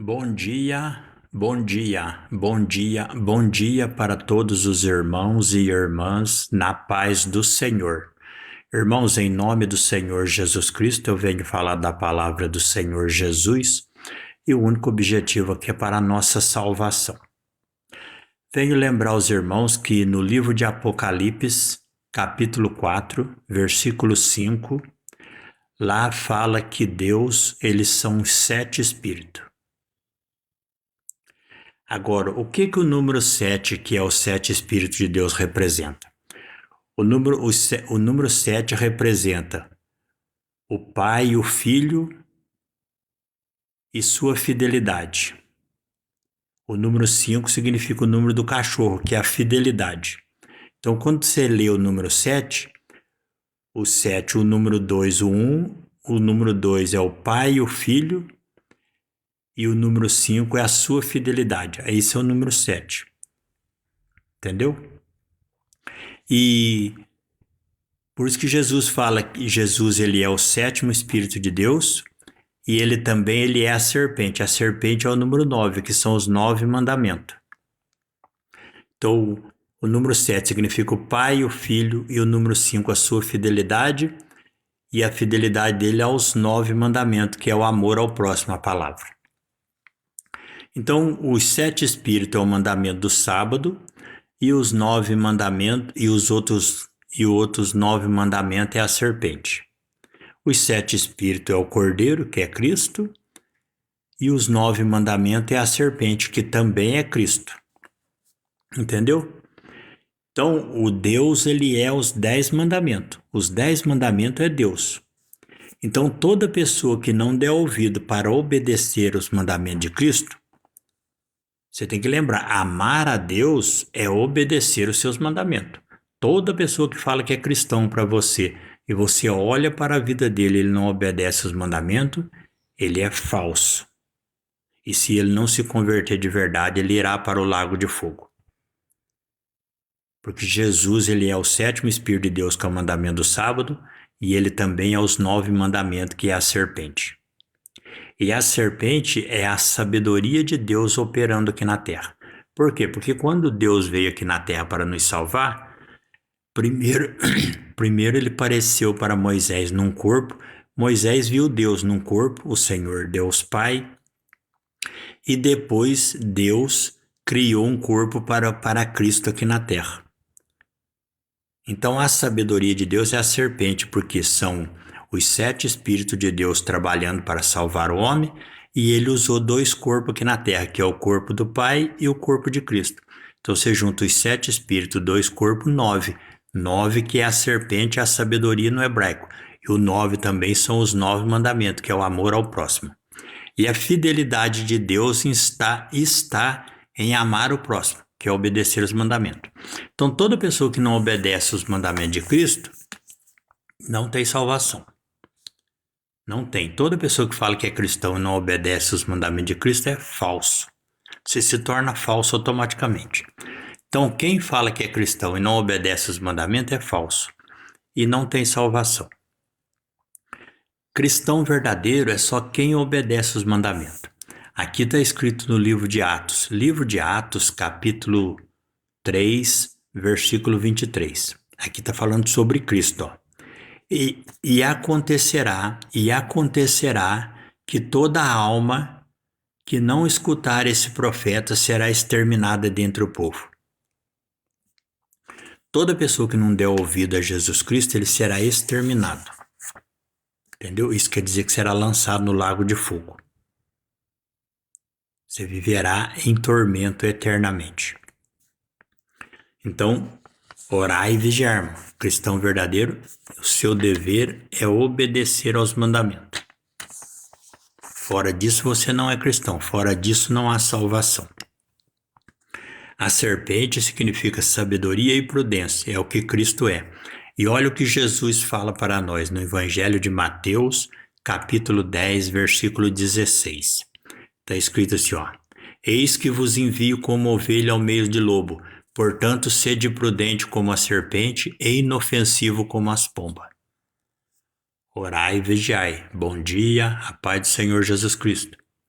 Bom dia, bom dia, bom dia, bom dia para todos os irmãos e irmãs na paz do Senhor. Irmãos, em nome do Senhor Jesus Cristo, eu venho falar da palavra do Senhor Jesus e o único objetivo aqui é para a nossa salvação. Venho lembrar os irmãos que no livro de Apocalipse, capítulo 4, versículo 5, lá fala que Deus, eles são os 7 espíritos. Agora, o que o número 7, que é os 7 Espíritos de Deus, representa? O número 7 representa o Pai, o Filho e sua fidelidade. O número 5 significa o número do cachorro, que é a fidelidade. Então, quando você lê o número 7, o 7, o número 2, o 1, o número 2 é o Pai e o Filho, e o número 5 é a sua fidelidade. Esse é o número 7. Entendeu? E por isso que Jesus fala que Jesus ele é o 7º Espírito de Deus e ele também ele é a serpente. A serpente é o número 9, que são os 9 mandamentos. Então, o número 7 significa o Pai, o Filho, e o número 5 a sua fidelidade, e a fidelidade dele aos 9 mandamentos, que é o amor ao próximo, a palavra. Então, os 7 Espíritos é o mandamento do sábado, e os 9 mandamentos, e os outros 9 mandamentos é a serpente. Os 7 Espíritos é o Cordeiro, que é Cristo, e os 9 mandamentos é a serpente, que também é Cristo. Entendeu? Então, o Deus, ele é os 10 mandamentos. Os 10 mandamentos é Deus. Então, toda pessoa que não der ouvido para obedecer os mandamentos de Cristo, você tem que lembrar, amar a Deus é obedecer os seus mandamentos. Toda pessoa que fala que é cristão para você e você olha para a vida dele e ele não obedece os mandamentos, ele é falso. E se ele não se converter de verdade, ele irá para o lago de fogo. Porque Jesus, ele é o 7º Espírito de Deus, que é o mandamento do sábado, e ele também é os 9 mandamentos, que é a serpente. E a serpente é a sabedoria de Deus operando aqui na terra. Por quê? Porque quando Deus veio aqui na terra para nos salvar, primeiro ele apareceu para Moisés num corpo. Moisés viu Deus num corpo, o Senhor Deus Pai, e depois Deus criou um corpo para Cristo aqui na terra. Então a sabedoria de Deus é a serpente, porque são os 7 Espíritos de Deus trabalhando para salvar o homem, e ele usou 2 corpos aqui na terra, que é o corpo do Pai e o corpo de Cristo. Então você junta os 7 Espíritos, 2 corpos, 9. 9 que é a serpente, a sabedoria no hebraico. E o 9 também são os 9 mandamentos, que é o amor ao próximo. E a fidelidade de Deus está em amar o próximo, que é obedecer os mandamentos. Então toda pessoa que não obedece os mandamentos de Cristo não tem salvação. Não tem. Toda pessoa que fala que é cristão e não obedece os mandamentos de Cristo é falso. Você se torna falso automaticamente. Então, quem fala que é cristão e não obedece os mandamentos é falso e não tem salvação. Cristão verdadeiro é só quem obedece os mandamentos. Aqui está escrito no livro de Atos. Livro de Atos, capítulo 3, versículo 23. Aqui está falando sobre Cristo, ó. E acontecerá que toda alma que não escutar esse profeta será exterminada dentre o povo. Toda pessoa que não der ouvido a Jesus Cristo, ele será exterminado. Entendeu? Isso quer dizer que será lançado no lago de fogo. Você viverá em tormento eternamente. Então, orai e vigiar, irmão. Cristão verdadeiro, o seu dever é obedecer aos mandamentos. Fora disso você não é cristão, fora disso não há salvação. A serpente significa sabedoria e prudência, é o que Cristo é. E olha o que Jesus fala para nós no Evangelho de Mateus, capítulo 10, versículo 16. Está escrito assim, ó. Eis que vos envio como ovelha ao meio de lobo. Portanto, sede prudente como a serpente e inofensivo como as pombas. Orai e vigiai. Bom dia, a paz do Senhor Jesus Cristo.